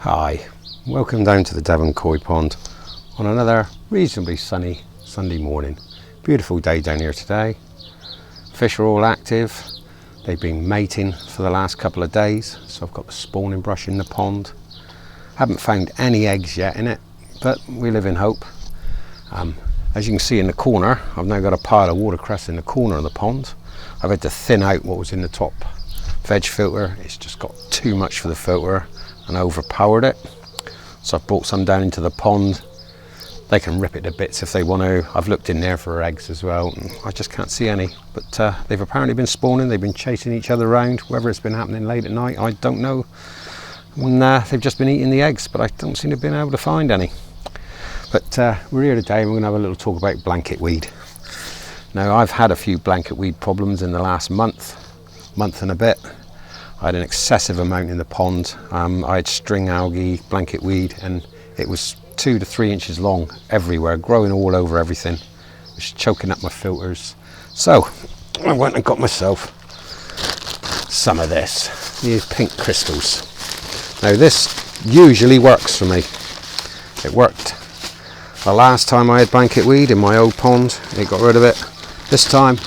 Hi, welcome down to the Devon Koi Pond on another reasonably sunny Sunday morning. Beautiful day down here today. Fish are all active. They've been mating for the last couple of days, so I've got the spawning brush in the pond. Haven't found any eggs yet in it, but we live in hope. As you can see in the corner, I've now got a pile of watercress in the corner of the pond. I've had to thin out what was in the top veg filter. It's just got too much for the filter and I overpowered it. So I've brought some down into the pond. They can rip it to bits if they want to. I've looked in there for eggs as well, and I just can't see any. But they've apparently been spawning. They've been chasing each other around. Whether it's been happening late at night, I don't know. And they've just been eating the eggs, but I don't seem to have been able to find any. But we're here today and we're going to have a little talk about blanket weed. Now, I've had a few blanket weed problems in the last month and a bit. I had an excessive amount in the pond. I had string algae, blanket weed, and it was 2 to 3 inches long everywhere, growing all over everything. It was choking up my filters. So I went and got myself some of this, these pink crystals. Now this usually works for me. It worked the last time I had blanket weed in my old pond. It got rid of it. This time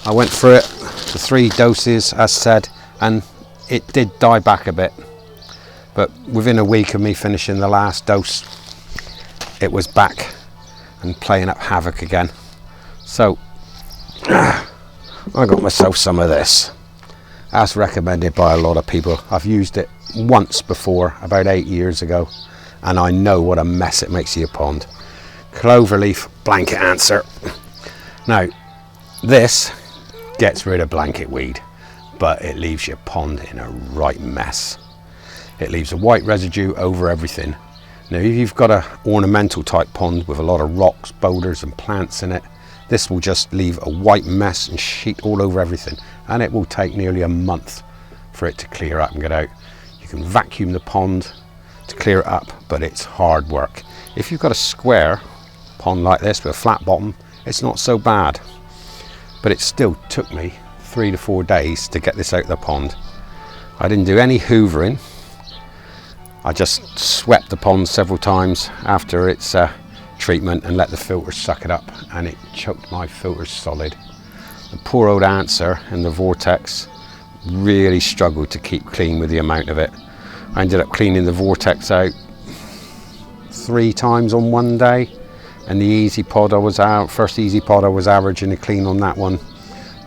I went through it, the 3 doses as said, and it did die back a bit, but within a week of me finishing the last dose, it was back and playing up havoc again. So I got myself some of this. That's recommended by a lot of people. I've used it once before, about 8 years ago, and I know what a mess it makes of your pond. Cloverleaf blanket answer. Now, this gets rid of blanket weed, but it leaves your pond in a right mess. It leaves a white residue over everything. Now, if you've got a ornamental type pond with a lot of rocks, boulders and plants in it, this will just leave a white mess and sheet all over everything, and it will take nearly a month for it to clear up and get out. You can vacuum the pond to clear it up, but it's hard work. If you've got a square pond like this with a flat bottom, it's not so bad, but it still took me 3 to 4 days to get this out of the pond. I didn't do any hoovering. I just swept the pond several times after its treatment and let the filters suck it up, and it choked my filters solid. The poor old answer in the vortex really struggled to keep clean with the amount of it. I ended up cleaning the vortex out 3 times on one day, and the easy pod I was out, first easy pod I was averaging a clean on that one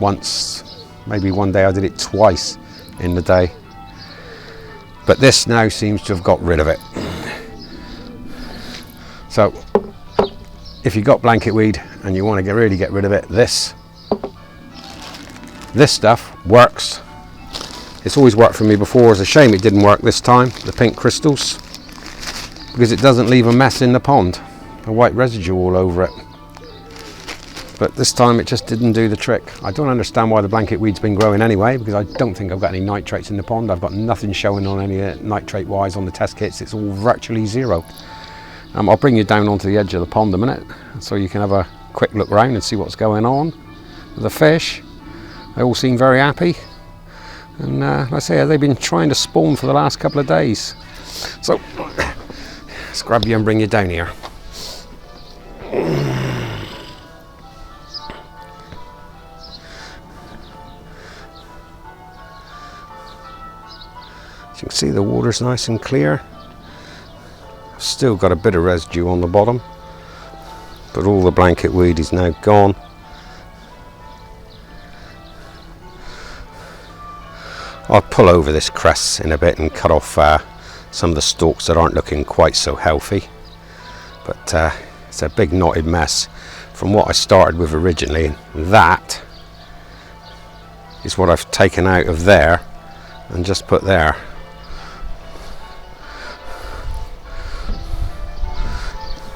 once. Maybe one day I did it twice in the day. But this now seems to have got rid of it. So if you've got blanket weed and you want to really get rid of it, this stuff works. It's always worked for me before. It's a shame it didn't work this time, the pink crystals, because it doesn't leave a mess in the pond, a white residue all over it. But this time it just didn't do the trick. I don't understand why the blanket weed's been growing anyway, because I don't think I've got any nitrates in the pond. I've got nothing showing on any nitrate wise on the test kits. It's all virtually zero. I'll bring you down onto the edge of the pond a minute so you can have a quick look around and see what's going on with the fish. They all seem very happy, and like I say, they've been trying to spawn for the last couple of days. So let's grab you and bring you down here. You can see the water's nice and clear. Still got a bit of residue on the bottom, but all the blanket weed is now gone. I'll pull over this cress in a bit and cut off some of the stalks that aren't looking quite so healthy, but it's a big knotted mess from what I started with originally. That is what I've taken out of there and just put there.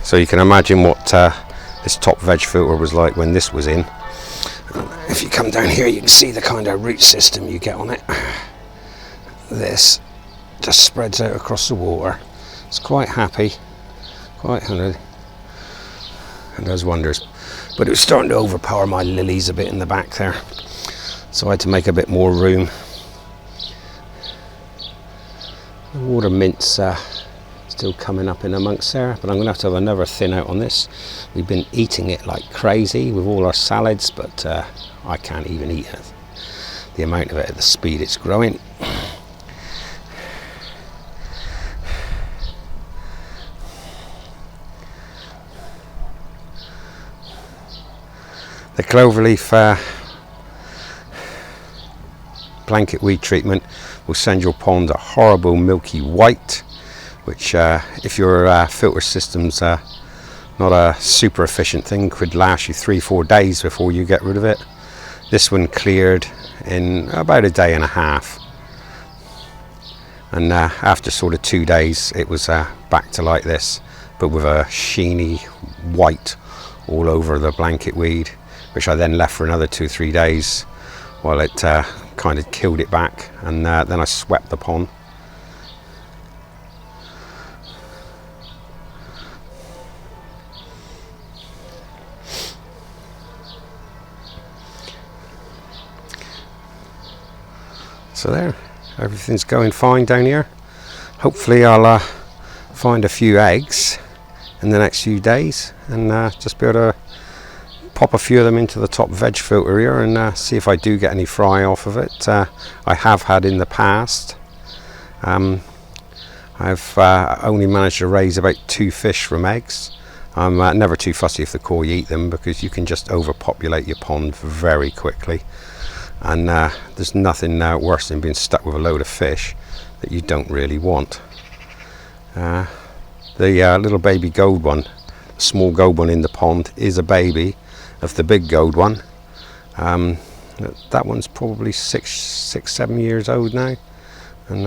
So you can imagine what this top veg filter was like when this was in. If you come down here, you can see the kind of root system you get on it. This just spreads out across the water. It's quite happy, quite handy, and does wonders. But it was starting to overpower my lilies a bit in the back there, so I had to make a bit more room. The water mints still coming up in amongst there, but I'm going to have another thin out on this. We've been eating it like crazy with all our salads, but I can't even eat it. The amount of it at the speed it's growing. The cloverleaf blanket weed treatment will send your pond a horrible milky white, which if your filter system's not a super efficient thing, could last you 3-4 days before you get rid of it. This one cleared in about a day and a half, and after sort of 2 days it was back to like this, but with a sheeny white all over the blanket weed, which I then left for another 2-3 days while it kind of killed it back, and then I swept the pond. So there, everything's going fine down here. Hopefully I'll find a few eggs in the next few days, and just be able to pop a few of them into the top veg filter here and see if I do get any fry off of it. I have had in the past. I've only managed to raise about 2 fish from eggs. I'm never too fussy if the koi eat them, because you can just overpopulate your pond very quickly, and there's nothing worse than being stuck with a load of fish that you don't really want. The little baby gold one, small gold one in the pond, is a baby of the big gold one. That one's probably 6-7 years old now, and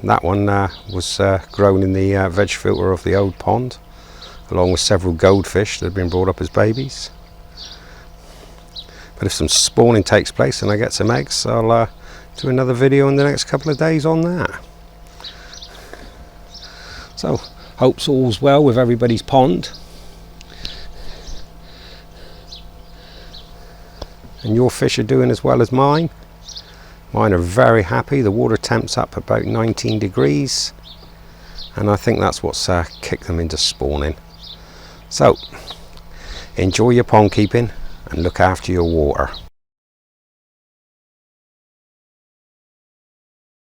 that one was grown in the veg filter of the old pond, along with several goldfish that have been brought up as babies. But if some spawning takes place and I get some eggs, I'll do another video in the next couple of days on that. So, hopes all's well with everybody's pond. And your fish are doing as well as mine. Mine are very happy. The water temp's up about 19 degrees, and I think that's what's kicked them into spawning. So, enjoy your pond keeping and look after your water.